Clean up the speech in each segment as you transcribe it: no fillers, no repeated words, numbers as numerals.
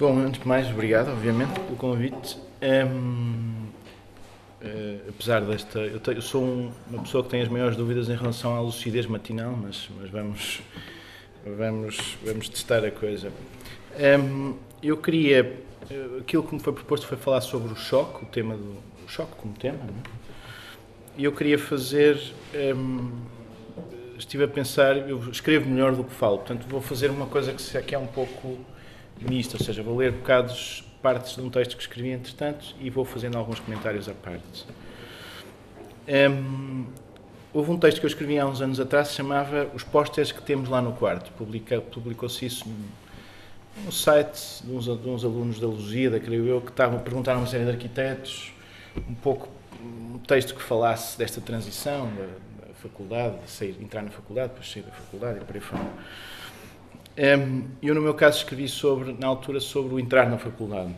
Bom, antes de mais, obrigado, obviamente, pelo convite. Apesar desta... Eu sou uma pessoa que tem as maiores dúvidas em relação à lucidez matinal, mas vamos testar a coisa. Eu queria... Aquilo que me foi proposto foi falar sobre o choque, o tema do... O choque como tema, não é? E eu queria fazer... estive a pensar... Eu escrevo melhor do que falo, portanto vou fazer uma coisa que é um pouco... misto, ou seja, vou ler partes de um texto que escrevi entretanto e vou fazendo alguns comentários à parte. Houve um texto que eu escrevi há uns anos atrás que se chamava Os Pósteres que Temos Lá no Quarto. Publicou-se isso num site de uns alunos da Lusíada, creio eu, que perguntaram a uma série de arquitetos um texto que falasse desta transição da faculdade, entrar na faculdade, depois sair da faculdade e por aí fora. Eu, no meu caso, escrevi na altura sobre o entrar na faculdade.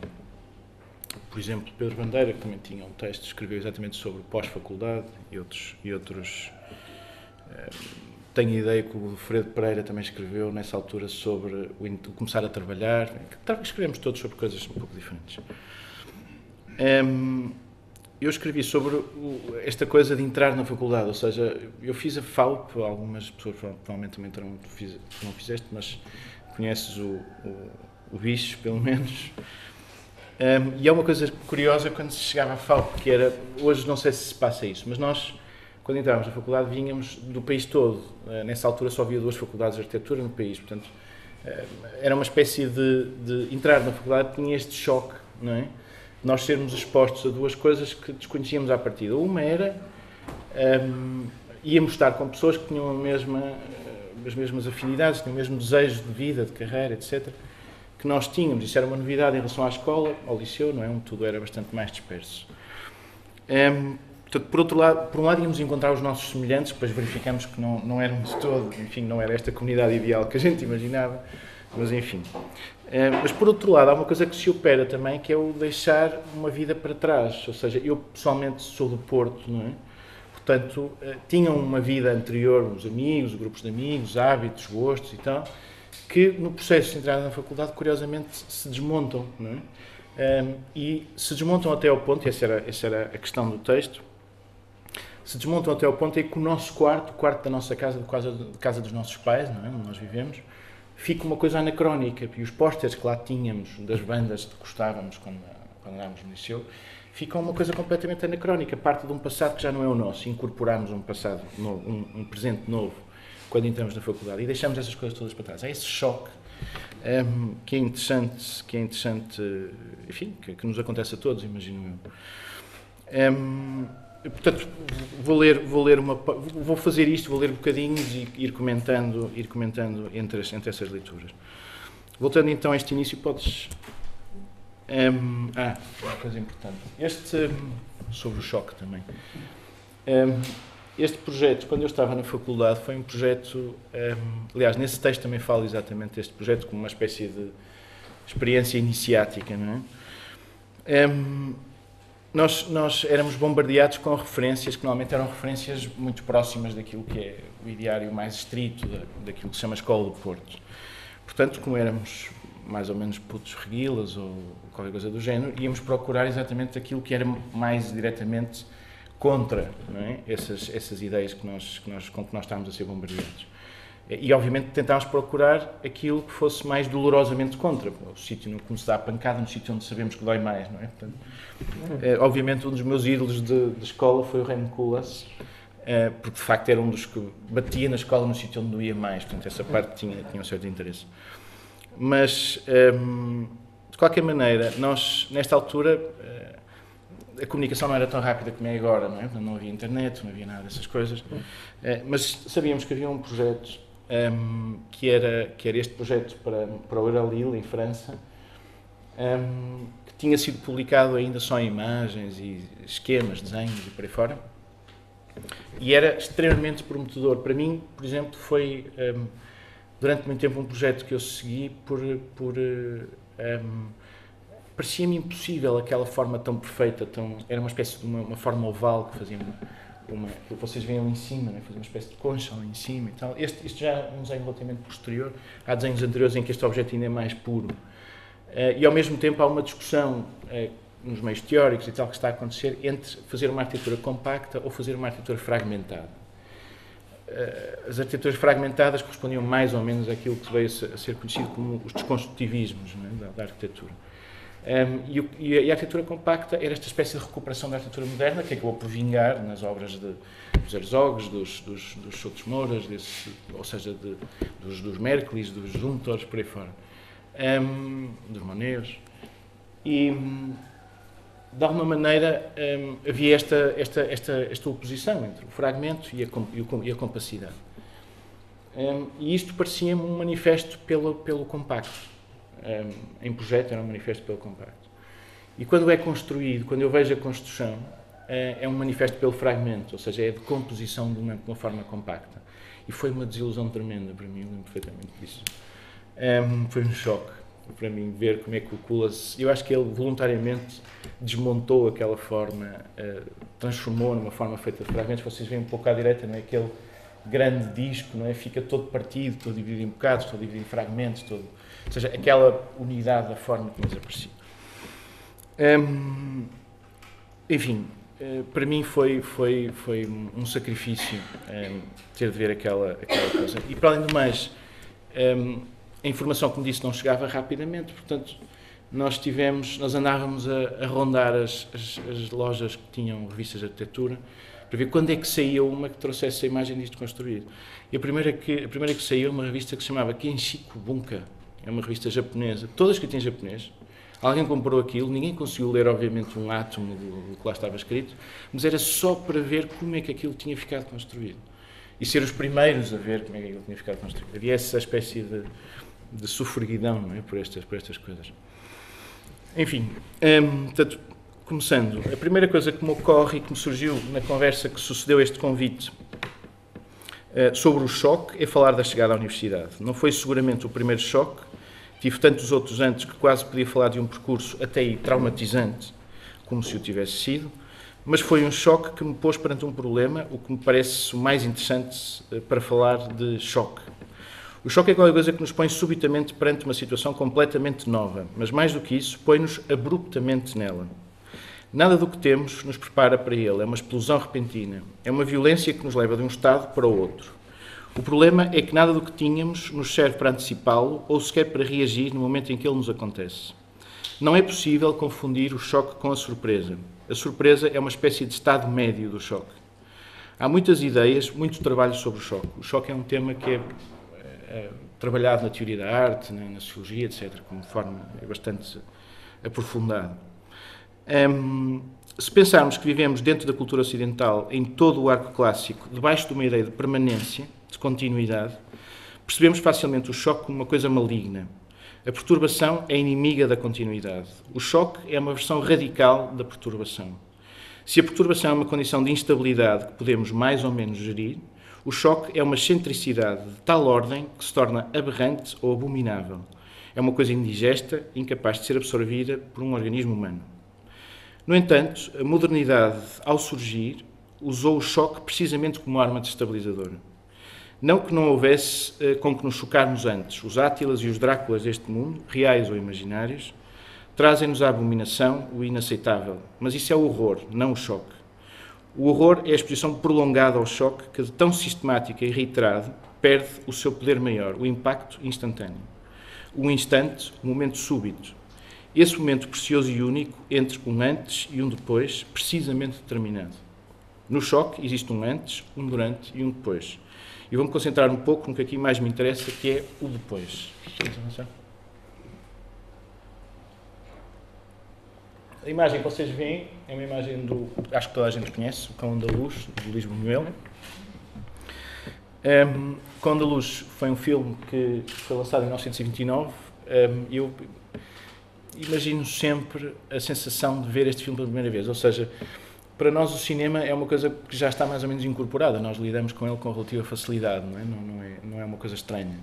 Por exemplo, Pedro Bandeira, que também tinha um texto, escreveu exatamente sobre pós-faculdade e outros. Tenho a ideia que o Fredo Pereira também escreveu nessa altura sobre o começar a trabalhar. Escrevemos todos sobre coisas um pouco diferentes. Eu escrevi sobre esta coisa de entrar na faculdade, ou seja, eu fiz a FAUP, algumas pessoas provavelmente também não fizeste, mas conheces o bicho, pelo menos. E é uma coisa curiosa quando se chegava à FAUP, que era, hoje não sei se passa isso, mas nós, quando entrávamos na faculdade, vínhamos do país todo. Nessa altura só havia 2 faculdades de arquitetura no país, portanto, era uma espécie de entrar na faculdade, tinha este choque, não é? Nós sermos expostos a 2 coisas que desconhecíamos à partida. Uma era, íamos estar com pessoas que tinham as mesmas afinidades, tinham o mesmo desejo de vida, de carreira, etc., que nós tínhamos. Isso era uma novidade em relação à escola, ao liceu, não é? Onde tudo era bastante mais disperso. Portanto, por um lado íamos encontrar os nossos semelhantes, depois verificamos que não eram de todo, enfim, não era esta comunidade ideal que a gente imaginava, mas enfim. Mas, por outro lado, há uma coisa que se opera também, que é o deixar uma vida para trás. Ou seja, eu pessoalmente sou do Porto, não é? Portanto, tinham uma vida anterior, os amigos, grupos de amigos, hábitos, gostos e tal, que no processo de entrar na faculdade, curiosamente, se desmontam, não é? E se desmontam até ao ponto, essa era a questão do texto, se desmontam até ao ponto em que o nosso quarto, o quarto da nossa casa, de casa dos nossos pais, não é? Onde nós vivemos, fica uma coisa anacrónica, e os pósteres que lá tínhamos, das bandas que gostávamos quando andávamos no liceu, ficam uma coisa completamente anacrónica, parte de um passado que já não é o nosso, incorporamos um passado novo, um presente novo, quando entramos na faculdade, e deixamos essas coisas todas para trás. É esse choque que é interessante, enfim, que nos acontece a todos, imagino eu. Portanto, vou fazer isto, vou ler bocadinhos e ir comentando entre essas leituras. Voltando então a este início, podes... uma coisa importante. Sobre o choque também. Este projeto, quando eu estava na faculdade, foi um projeto... aliás, nesse texto também falo exatamente deste projeto como uma espécie de experiência iniciática, não é? Nós éramos bombardeados com referências que normalmente eram referências muito próximas daquilo que é o ideário mais estrito daquilo que se chama Escola do Porto. Portanto, como éramos mais ou menos putos reguilas ou qualquer coisa do género, íamos procurar exatamente aquilo que era mais diretamente contra, não é? essas ideias com que nós estávamos a ser bombardeados. E, obviamente, tentámos procurar aquilo que fosse mais dolorosamente contra. O sítio onde se dá a pancada, no sítio onde sabemos que dói mais, não é? Portanto, obviamente, um dos meus ídolos de escola foi o Remo Koolhaas, porque, de facto, era um dos que batia na escola no sítio onde doía mais. Portanto, essa parte tinha um certo interesse. Mas, de qualquer maneira, nós, nesta altura, a comunicação não era tão rápida como é agora, não é? Não havia internet, não havia nada dessas coisas, mas sabíamos que havia um projeto que era este projeto para o Euralille, em França, que tinha sido publicado ainda só em imagens e esquemas, desenhos e por aí fora, e era extremamente prometedor. Para mim, por exemplo, foi durante muito tempo um projeto que eu segui parecia-me impossível aquela forma tão perfeita, era uma espécie de uma forma oval que fazia que vocês veem ali em cima, né? Fazia uma espécie de concha ali em cima e tal. Isto já é um desenho relativamente posterior. Há desenhos anteriores em que este objeto ainda é mais puro. E ao mesmo tempo há uma discussão nos meios teóricos e tal que está a acontecer entre fazer uma arquitetura compacta ou fazer uma arquitetura fragmentada. As arquiteturas fragmentadas correspondiam mais ou menos àquilo que veio a ser conhecido como os desconstrutivismos, né, da arquitetura. E a arquitetura compacta era esta espécie de recuperação da arquitetura moderna que acabou por vingar nas obras dos Herzogs, dos Soutos Mouras, ou seja, dos Merkelis, dos Zumthors, por aí fora, dos Monets. E, de alguma maneira, havia esta oposição entre o fragmento e a compacidade. E isto parecia-me um manifesto pelo compacto. Em projeto era um manifesto pelo compacto. E quando é construído, quando eu vejo a construção, é um manifesto pelo fragmento, ou seja, é a decomposição de uma forma compacta. E foi uma desilusão tremenda para mim, eu lembro perfeitamente disso. Foi um choque para mim ver como é que o Kulas, eu acho que ele voluntariamente desmontou aquela forma, transformou numa forma feita de fragmentos. Vocês veem um pouco à direita, não é? Aquele grande disco, não é? Fica todo partido, todo dividido em bocados, todo dividido em fragmentos, ou seja, aquela unidade da forma que nos aprecia. Enfim, para mim foi um sacrifício ter de ver aquela coisa. E, para além do mais, a informação, como disse, não chegava rapidamente, portanto, nós andávamos a rondar as lojas que tinham revistas de arquitetura para ver quando é que saía uma que trouxesse a imagem disto construído. E a primeira que saiu é uma revista que se chamava Kenshiku Bunka. É uma revista japonesa, todas escritas em japonês. Alguém comprou aquilo, ninguém conseguiu ler, obviamente, um átomo do que lá estava escrito, mas era só para ver como é que aquilo tinha ficado construído. E ser os primeiros a ver como é que aquilo tinha ficado construído. Havia essa espécie de sofreguidão, não é? por estas coisas. Enfim, portanto, começando, a primeira coisa que me ocorre e que me surgiu na conversa que sucedeu a este convite sobre o choque é falar da chegada à universidade. Não foi seguramente o primeiro choque, tive tantos outros antes que quase podia falar de um percurso até aí traumatizante, como se o tivesse sido, mas foi um choque que me pôs perante um problema, o que me parece o mais interessante para falar de choque. O choque é qualquer coisa que nos põe subitamente perante uma situação completamente nova, mas mais do que isso, põe-nos abruptamente nela. Nada do que temos nos prepara para ele, é uma explosão repentina, é uma violência que nos leva de um estado para o outro. O problema é que nada do que tínhamos nos serve para antecipá-lo ou sequer para reagir no momento em que ele nos acontece. Não é possível confundir o choque com a surpresa. A surpresa é uma espécie de estado médio do choque. Há muitas ideias, muito trabalho sobre o choque. O choque é um tema que é trabalhado na teoria da arte, na sociologia, etc., como forma bastante aprofundada. Se pensarmos que vivemos dentro da cultura ocidental, em todo o arco clássico, debaixo de uma ideia de permanência, de continuidade, percebemos facilmente o choque como uma coisa maligna. A perturbação é inimiga da continuidade. O choque é uma versão radical da perturbação. Se a perturbação é uma condição de instabilidade que podemos mais ou menos gerir, o choque é uma excentricidade de tal ordem que se torna aberrante ou abominável. É uma coisa indigesta, incapaz de ser absorvida por um organismo humano. No entanto, a modernidade, ao surgir, usou o choque precisamente como arma desestabilizadora. Não que não houvesse com que nos chocarmos antes. Os Átilas e os Dráculas deste mundo, reais ou imaginários, trazem-nos a abominação, o inaceitável. Mas isso é o horror, não o choque. O horror é a exposição prolongada ao choque que, de tão sistemática e reiterado, perde o seu poder maior, o impacto instantâneo. Um instante, um momento súbito. Esse momento precioso e único entre um antes e um depois, precisamente determinado. No choque existe um antes, um durante e um depois. E vou-me concentrar um pouco no que aqui mais me interessa, que é o depois. A imagem que vocês veem é uma imagem acho que toda a gente conhece, O Cão da Luz, do Luís Buñuel. Cão da Luz foi um filme que foi lançado em 1929. Eu imagino sempre a sensação de ver este filme pela primeira vez, ou seja, para nós o cinema é uma coisa que já está mais ou menos incorporada, nós lidamos com ele com relativa facilidade, não é? Não é uma coisa estranha.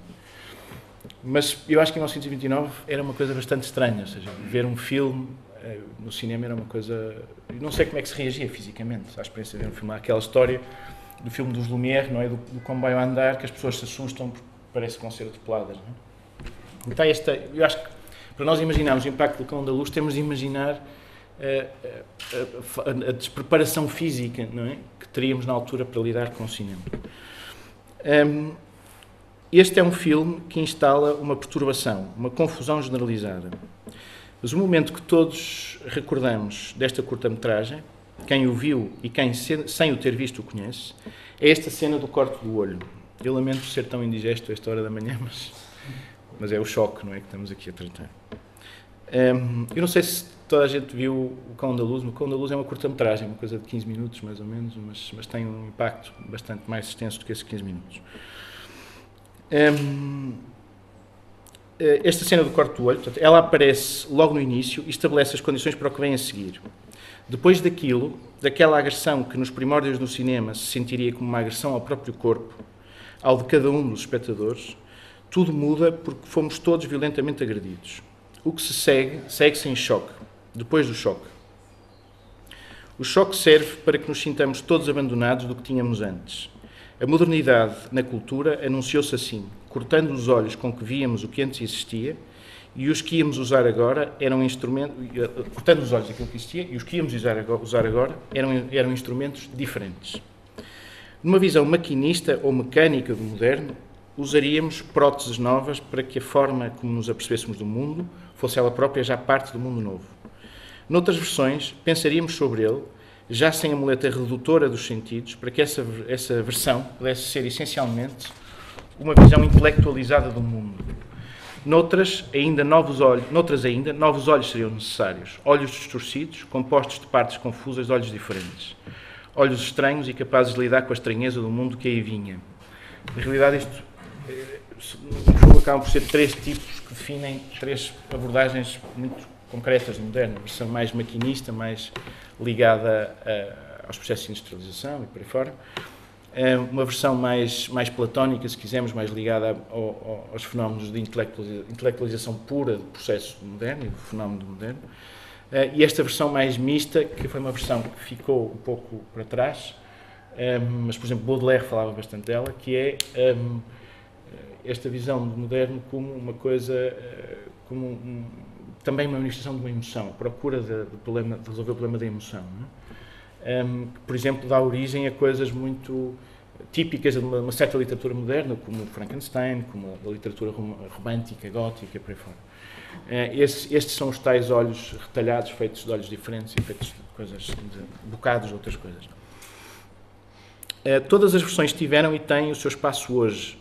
Mas eu acho que em 1929 era uma coisa bastante estranha, ou seja, ver um filme no cinema era uma coisa... Eu não sei como é que se reagia fisicamente à experiência de ver um filme. Há aquela história do filme dos Lumière, não é? Do comboio a andar, que as pessoas se assustam porque parece que vão ser atropeladas, não é? Então eu acho que para nós imaginarmos o impacto do Cão da Luz, temos de imaginar a despreparação física, não é? Que teríamos na altura para lidar com o cinema. Este é um filme que instala uma perturbação, uma confusão generalizada. Mas o momento que todos recordamos desta curta-metragem, quem o viu e quem sem o ter visto o conhece, é esta cena do corte do olho. Eu lamento ser tão indigesto a esta hora da manhã, mas é o choque, não é, que estamos aqui a tratar. Eu não sei se toda a gente viu o Cão da Luz. O Cão da Luz é uma curta-metragem, uma coisa de 15 minutos mais ou menos, mas tem um impacto bastante mais extenso do que esses 15 minutos. Esta cena do corte do olho, portanto, ela aparece logo no início e estabelece as condições para o que vem a seguir. Depois daquela agressão que nos primórdios do cinema se sentiria como uma agressão ao próprio corpo, ao de cada um dos espectadores, tudo muda porque fomos todos violentamente agredidos. O que se segue-se em choque, depois do choque. O choque serve para que nos sintamos todos abandonados do que tínhamos antes. A modernidade na cultura anunciou-se assim, cortando os olhos com que víamos o que antes existia, e os que íamos usar agora eram instrumentos... Cortando os olhos daquilo que existia, e os que íamos usar agora eram instrumentos diferentes. Numa visão maquinista ou mecânica do moderno, usaríamos próteses novas para que a forma como nos apercebêssemos do mundo fosse ela própria já parte do mundo novo. Noutras versões, pensaríamos sobre ele, já sem a muleta redutora dos sentidos, para que essa versão pudesse ser essencialmente uma visão intelectualizada do mundo. Noutras ainda, novos olhos seriam necessários. Olhos distorcidos, compostos de partes confusas de olhos diferentes. Olhos estranhos e capazes de lidar com a estranheza do mundo que aí vinha. Na realidade, isto, no fundo, acabam por ser três tipos que definem três abordagens muito concretas do moderno. A versão mais maquinista, mais ligada aos processos de industrialização e por aí fora. Uma versão mais platónica, se quisermos, mais ligada aos fenómenos de intelectualização pura do processo moderno e do fenómeno moderno. E esta versão mais mista, que foi uma versão que ficou um pouco para trás, mas, por exemplo, Baudelaire falava bastante dela, que é esta visão do moderno como uma coisa, também uma manifestação de uma emoção, a procura de resolver o problema da emoção, não é? Por exemplo, dá origem a coisas muito típicas de uma certa literatura moderna, como Frankenstein, como a literatura romântica, gótica, por aí fora. Estes são os tais olhos retalhados, feitos de olhos diferentes e feitos de coisas, de bocados de outras coisas. Todas as versões tiveram e têm o seu espaço hoje,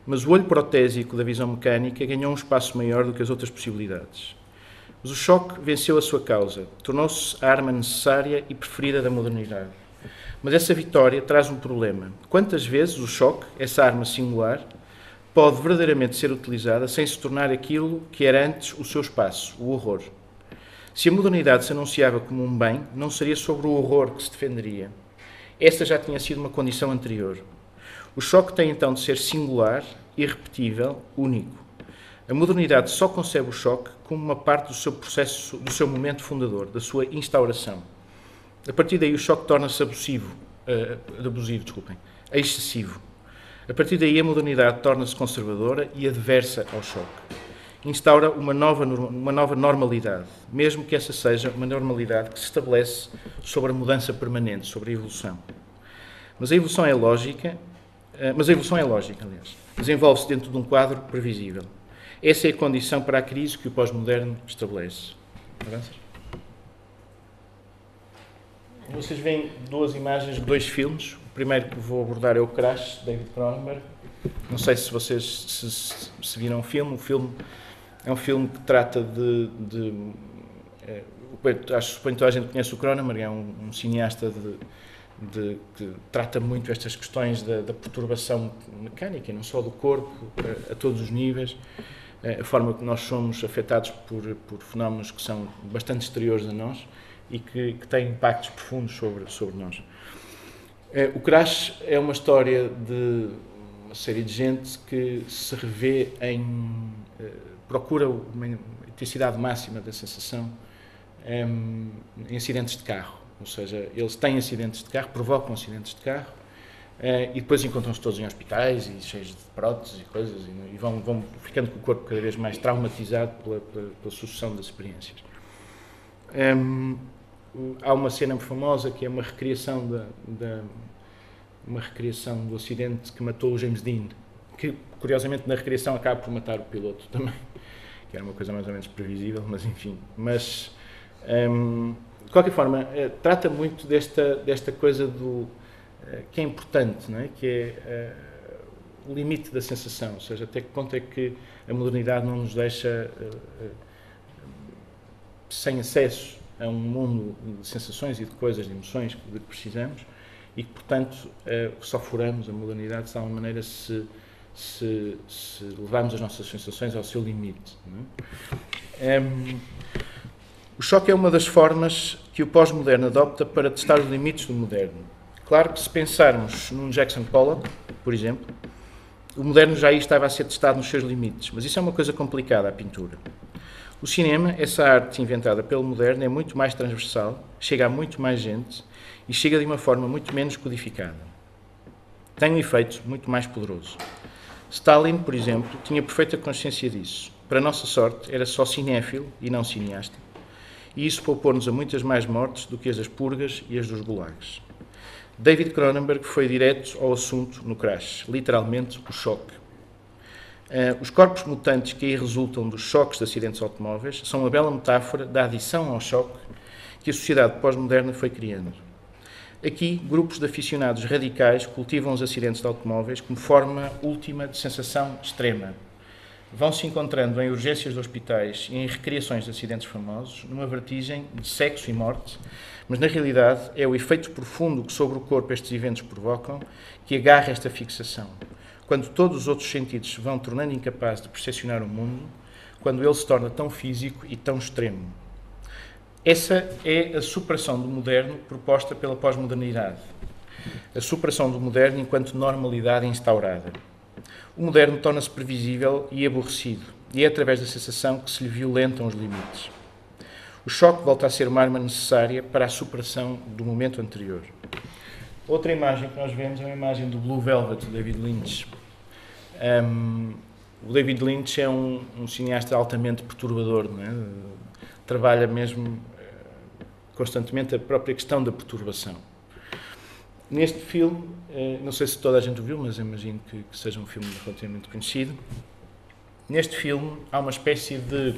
mas o olho protésico da visão mecânica ganhou um espaço maior do que as outras possibilidades. Mas o choque venceu a sua causa, tornou-se a arma necessária e preferida da modernidade. Mas essa vitória traz um problema. Quantas vezes o choque, essa arma singular, pode verdadeiramente ser utilizada sem se tornar aquilo que era antes o seu espaço, o horror? Se a modernidade se anunciava como um bem, não seria sobre o horror que se defenderia. Essa já tinha sido uma condição anterior. O choque tem então de ser singular, irrepetível, único. A modernidade só concebe o choque como uma parte do seu processo, do seu momento fundador, da sua instauração. A partir daí o choque torna-se excessivo. A partir daí a modernidade torna-se conservadora e adversa ao choque. Instaura uma nova normalidade, mesmo que essa seja uma normalidade que se estabelece sobre a mudança permanente, sobre a evolução. Mas a evolução é lógica, aliás. Desenvolve-se dentro de um quadro previsível. Essa é a condição para a crise que o pós-moderno estabelece. Avanças? Vocês veem duas imagens de dois filmes. O primeiro que vou abordar é o Crash, de David Cronenberg. Não sei se vocês se viram o filme. O filme é um filme que trata suponho que toda a gente conhece o Cronenberg, é um cineasta que trata muito estas questões da perturbação mecânica, e não só do corpo, a todos os níveis, a forma que nós somos afetados por fenómenos que são bastante exteriores a nós e que têm impactos profundos sobre nós. O Crash é uma história de uma série de gente que se revê procura uma intensidade máxima da sensação em acidentes de carro. Ou seja, eles têm acidentes de carro, provocam acidentes de carro, e depois encontram-se todos em hospitais e cheios de próteses e coisas, e vão ficando com o corpo cada vez mais traumatizado pela sucessão das experiências. Há uma cena famosa que é uma recriação do acidente que matou o James Dean, que curiosamente na recriação acaba por matar o piloto também, que era uma coisa mais ou menos previsível, mas enfim. Mas de qualquer forma, trata muito desta coisa que é importante, não é? Que é o limite da sensação, ou seja, até que ponto é que a modernidade não nos deixa sem acesso a um mundo de sensações e de coisas, de emoções de que precisamos, e que, portanto, só furamos a modernidade de tal maneira se levarmos as nossas sensações ao seu limite. Não é? O choque é uma das formas que o pós-moderno adopta para testar os limites do moderno. Claro que se pensarmos num Jackson Pollock, por exemplo, o moderno já aí estava a ser testado nos seus limites, mas isso é uma coisa complicada, a pintura. O cinema, essa arte inventada pelo moderno, é muito mais transversal, chega a muito mais gente e chega de uma forma muito menos codificada. Tem um efeito muito mais poderoso. Stalin, por exemplo, tinha perfeita consciência disso. Para nossa sorte, era só cinéfilo e não cineasta. E isso poupou-nos a muitas mais mortes do que as das purgas e as dos gulags. David Cronenberg foi direto ao assunto no Crash, literalmente o choque. Os corpos mutantes que aí resultam dos choques de acidentes automóveis são uma bela metáfora da adição ao choque que a sociedade pós-moderna foi criando. Aqui, grupos de aficionados radicais cultivam os acidentes de automóveis como forma última de sensação extrema. Vão se encontrando em urgências de hospitais e em recriações de acidentes famosos, numa vertigem de sexo e morte, mas na realidade é o efeito profundo que sobre o corpo estes eventos provocam que agarra esta fixação. Quando todos os outros sentidos se vão tornando incapazes de percepcionar o mundo, quando ele se torna tão físico e tão extremo. Essa é a superação do moderno proposta pela pós-modernidade. A superação do moderno enquanto normalidade instaurada. O moderno torna-se previsível e aborrecido, e é através da sensação que se lhe violentam os limites. O choque volta a ser uma arma necessária para a superação do momento anterior. Outra imagem que nós vemos é uma imagem do Blue Velvet, de David Lynch. O David Lynch é um cineasta altamente perturbador, não é? Trabalha mesmo constantemente a própria questão da perturbação. Neste filme, não sei se toda a gente o viu, mas imagino que seja um filme relativamente conhecido. Neste filme há uma espécie de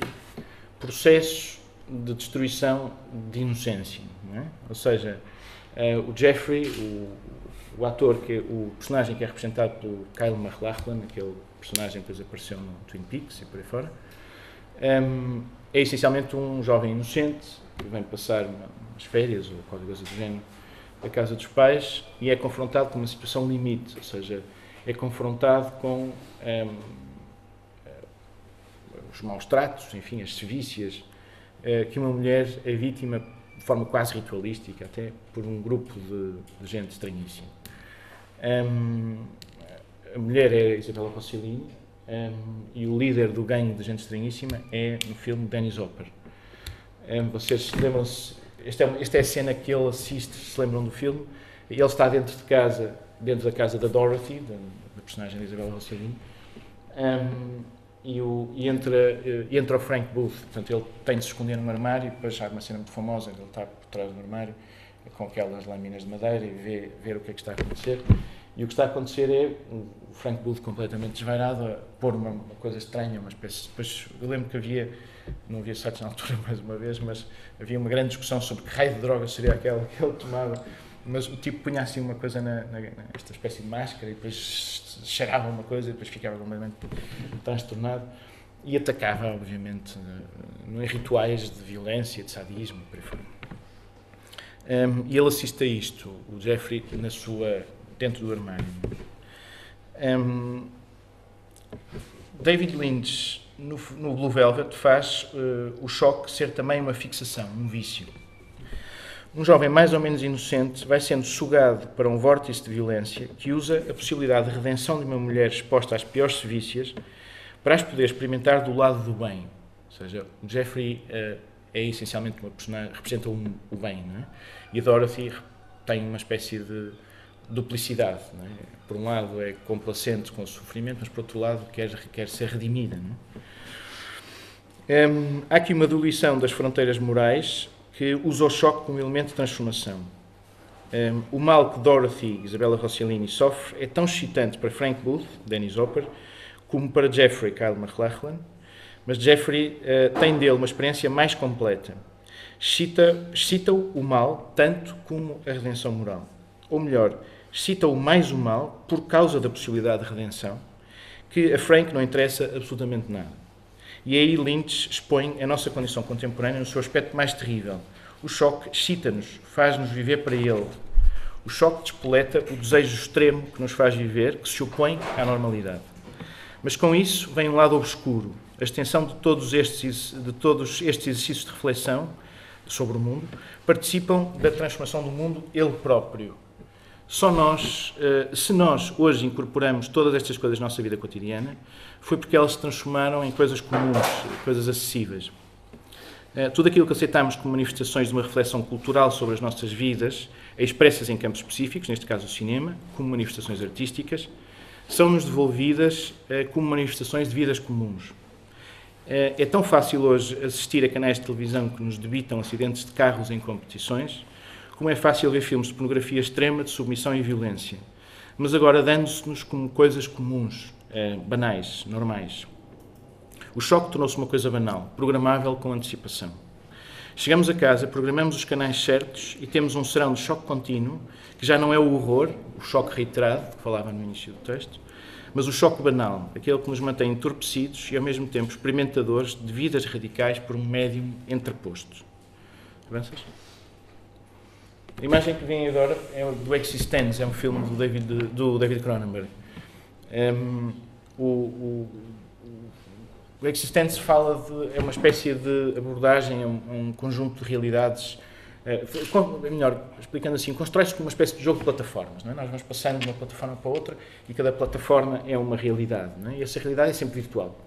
processo de destruição de inocência, não é? Ou seja, o Jeffrey, o ator, o personagem que é representado pelo Kyle MacLachlan, aquele personagem que depois apareceu no Twin Peaks e por aí fora, é essencialmente um jovem inocente que vem passar umas férias ou qualquer coisa do género da casa dos pais e é confrontado com uma situação limite, ou seja, é confrontado com os maus tratos, enfim, as sevícias que uma mulher é vítima de forma quase ritualística, até por um grupo de gente estranhíssima. A mulher é Isabella Rossellini e o líder do gangue de gente estranhíssima é, no filme, Dennis Hopper. Vocês lembram-se, esta é a cena que ele assiste, se lembram do filme, ele está dentro da casa da Dorothy, da personagem de Isabella Rossellini, e entra o Frank Booth. Portanto, ele tem de se esconder num armário, e depois há uma cena muito famosa, ele está por trás do armário, com aquelas lâminas de madeira, e ver o que é que está a acontecer. E o que está a acontecer é o Frank Booth completamente desvairado, a pôr uma coisa estranha, uma espécie. Depois, eu lembro que não havia sites na altura mais uma vez, mas havia uma grande discussão sobre que raio de droga seria aquela que ele tomava. Mas o tipo punha assim uma coisa nesta espécie de máscara e depois cheirava uma coisa e depois ficava completamente transtornado e atacava, obviamente, em rituais de violência, de sadismo, por aí fora. E ele assiste a isto, o Jeffrey, dentro do armário. David Lynch, no Blue Velvet, faz o choque ser também uma fixação, um vício. Um jovem mais ou menos inocente vai sendo sugado para um vórtice de violência que usa a possibilidade de redenção de uma mulher exposta às piores sevícias para as poder experimentar do lado do bem. Ou seja, o Jeffrey é essencialmente uma personagem, representa o bem, não é? E a Dorothy tem uma espécie de duplicidade, não é? Por um lado é complacente com o sofrimento, mas por outro lado quer ser redimida, não é? Há aqui uma diluição das fronteiras morais que usa o choque como elemento de transformação. O mal que Dorothy, Isabella Rossellini, sofre é tão excitante para Frank Booth, Dennis Hopper, como para Jeffrey, Kyle MacLachlan, mas Jeffrey tem dele uma experiência mais completa. Excita-o o mal tanto como a redenção moral. Ou melhor, excita-o mais o mal por causa da possibilidade de redenção, que a Frank não interessa absolutamente nada. E aí Lynch expõe a nossa condição contemporânea no seu aspecto mais terrível. O choque excita-nos, faz-nos viver para ele. O choque despoleta o desejo extremo que nos faz viver, que se opõe à normalidade. Mas com isso vem um lado obscuro. A extensão de todos estes exercícios de reflexão sobre o mundo participam da transformação do mundo ele próprio. Só nós, se nós hoje incorporamos todas estas coisas na nossa vida cotidiana, foi porque elas se transformaram em coisas comuns, coisas acessíveis. Tudo aquilo que aceitamos como manifestações de uma reflexão cultural sobre as nossas vidas, expressas em campos específicos, neste caso o cinema, como manifestações artísticas, são-nos devolvidas como manifestações de vidas comuns. É tão fácil hoje assistir a canais de televisão que nos debitam acidentes de carros em competições, como é fácil ver filmes de pornografia extrema, de submissão e violência, mas agora dando-se-nos como coisas comuns, banais, normais. O choque tornou-se uma coisa banal, programável com antecipação. Chegamos a casa, programamos os canais certos e temos um serão de choque contínuo, que já não é o horror, o choque reiterado, que falava no início do texto, mas o choque banal, aquele que nos mantém entorpecidos e ao mesmo tempo experimentadores de vidas radicais por um médium entreposto. Avanças? A imagem que vem agora é do Existence, é um filme do David Cronenberg. O Existence é uma espécie de abordagem a um conjunto de realidades, melhor, explicando assim, constrói-se como uma espécie de jogo de plataformas. Não é? Nós vamos passando de uma plataforma para outra e cada plataforma é uma realidade. Não é? E essa realidade é sempre virtual.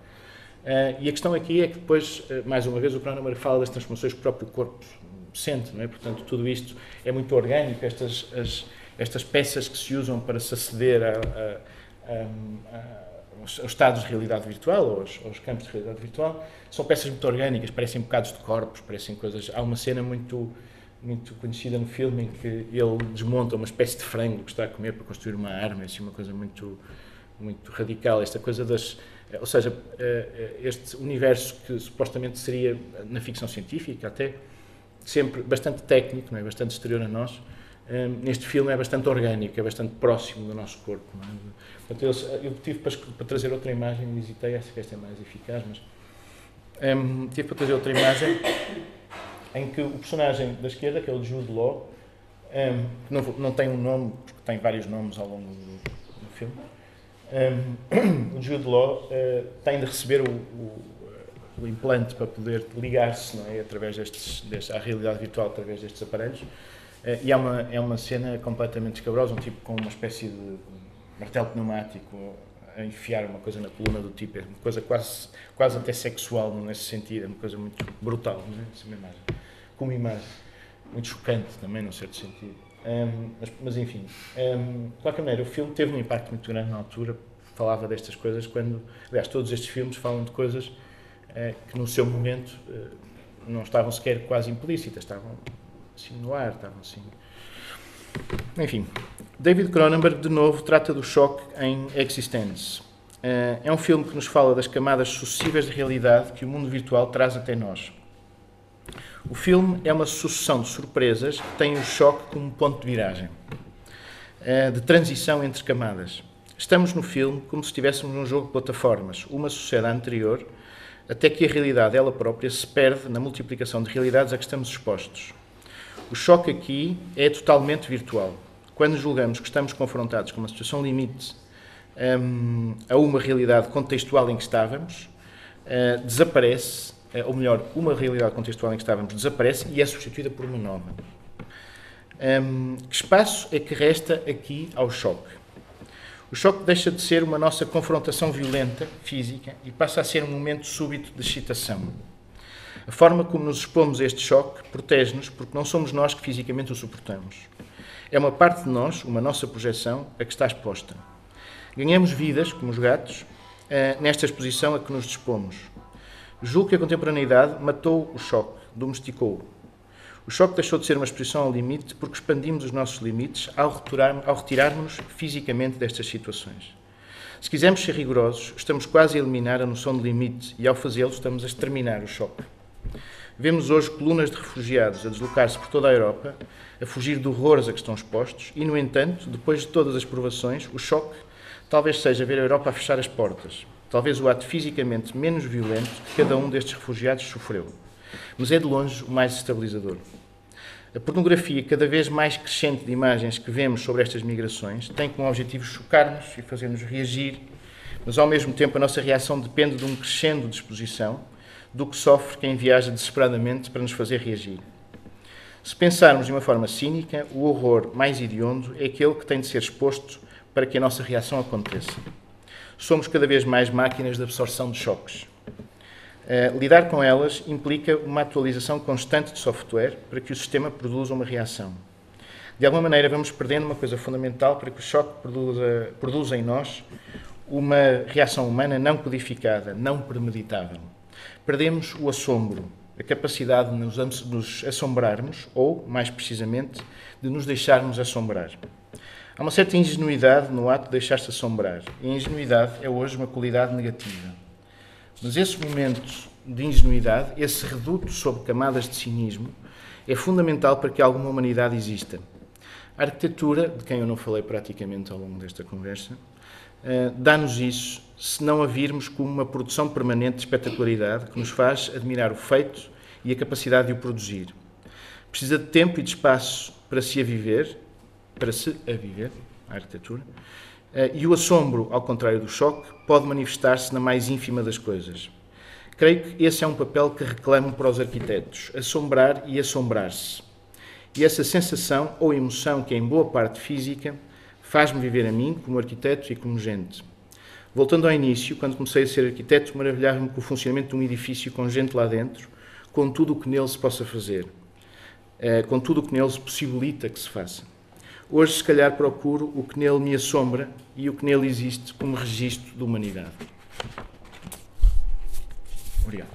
E a questão aqui é que depois, mais uma vez, o Cronenberg fala das transformações que o próprio corpo sente, não é? Portanto, tudo isto é muito orgânico, estas peças que se usam para se aceder aos estados de realidade virtual, aos campos de realidade virtual, são peças muito orgânicas, parecem bocados de corpos, parecem coisas... Há uma cena muito conhecida no filme em que ele desmonta uma espécie de frango que está a comer para construir uma arma, assim, uma coisa muito radical, esta coisa ou seja, este universo que supostamente seria, na ficção científica até, sempre bastante técnico, não é? Bastante exterior a nós, neste filme é bastante orgânico, é bastante próximo do nosso corpo. Não é? Portanto, eu tive para trazer outra imagem, hesitei, acho que esta é mais eficaz, mas tive para trazer outra imagem em que o personagem da esquerda, que é o Jude Law, não tem um nome, porque tem vários nomes ao longo do filme, o Jude Law tem de receber o implante para poder ligar-se, não é, através à realidade virtual através destes aparelhos, e é uma cena completamente escabrosa, um tipo com uma espécie de martelo pneumático a enfiar uma coisa na coluna do tipo, é uma coisa quase até sexual nesse sentido, é uma coisa muito brutal, não é? Essa imagem, como imagem, muito chocante também, num certo sentido. Mas enfim, de qualquer maneira, o filme teve um impacto muito grande na altura, falava destas coisas aliás, todos estes filmes falam de coisas que no seu momento não estavam sequer quase implícitas, estavam assim no ar, estavam assim... Enfim, David Cronenberg, de novo, trata do choque em Existence. É um filme que nos fala das camadas sucessivas de realidade que o mundo virtual traz até nós. O filme é uma sucessão de surpresas que tem o choque como ponto de viragem, de transição entre camadas. Estamos no filme como se estivéssemos num jogo de plataformas, uma sucede à anterior, até que a realidade, ela própria, se perde na multiplicação de realidades a que estamos expostos. O choque aqui é totalmente virtual. Quando julgamos que estamos confrontados com uma situação limite a uma realidade contextual em que estávamos, desaparece, ou melhor, uma realidade contextual em que estávamos desaparece e é substituída por uma nova. Que espaço é que resta aqui ao choque? O choque deixa de ser uma nossa confrontação violenta, física, e passa a ser um momento súbito de excitação. A forma como nos expomos a este choque protege-nos porque não somos nós que fisicamente o suportamos. É uma parte de nós, uma nossa projeção, a que está exposta. Ganhamos vidas, como os gatos, nesta exposição a que nos dispomos. Julgo que a contemporaneidade matou o choque, domesticou-o. O choque deixou de ser uma exposição ao limite porque expandimos os nossos limites ao retirarmos-nos fisicamente destas situações. Se quisermos ser rigorosos, estamos quase a eliminar a noção de limite e, ao fazê-lo, estamos a exterminar o choque. Vemos hoje colunas de refugiados a deslocar-se por toda a Europa, a fugir de horrores a que estão expostos e, no entanto, depois de todas as provações, o choque talvez seja ver a Europa a fechar as portas. Talvez o ato fisicamente menos violento que cada um destes refugiados sofreu. Mas é de longe o mais estabilizador. A pornografia cada vez mais crescente de imagens que vemos sobre estas migrações tem como objetivo chocar-nos e fazer-nos reagir, mas ao mesmo tempo a nossa reação depende de um crescendo de exposição do que sofre quem viaja desesperadamente para nos fazer reagir. Se pensarmos de uma forma cínica, o horror mais hediondo é aquele que tem de ser exposto para que a nossa reação aconteça. Somos cada vez mais máquinas de absorção de choques. Lidar com elas implica uma atualização constante de software para que o sistema produza uma reação. De alguma maneira, vamos perdendo uma coisa fundamental para que o choque produza em nós uma reação humana não codificada, não premeditável. Perdemos o assombro, a capacidade de nos assombrarmos, ou, mais precisamente, de nos deixarmos assombrar. Há uma certa ingenuidade no ato de deixar-se assombrar, e a ingenuidade é hoje uma qualidade negativa. Mas esse momento de ingenuidade, esse reduto sobre camadas de cinismo, é fundamental para que alguma humanidade exista. A arquitetura, de quem eu não falei praticamente ao longo desta conversa, dá-nos isso, se não a virmos como uma produção permanente de espetacularidade que nos faz admirar o feito e a capacidade de o produzir. Precisa de tempo e de espaço para se a viver, a arquitetura, e o assombro, ao contrário do choque, pode manifestar-se na mais ínfima das coisas. Creio que esse é um papel que reclamo para os arquitetos, assombrar e assombrar-se. E essa sensação ou emoção, que é em boa parte física, faz-me viver a mim como arquiteto e como gente. Voltando ao início, quando comecei a ser arquiteto, maravilhava-me com o funcionamento de um edifício com gente lá dentro, com tudo o que nele se possa fazer, com tudo o que nele se possibilita que se faça. Hoje, se calhar, procuro o que nele me assombra e o que nele existe como registro de humanidade. Obrigado.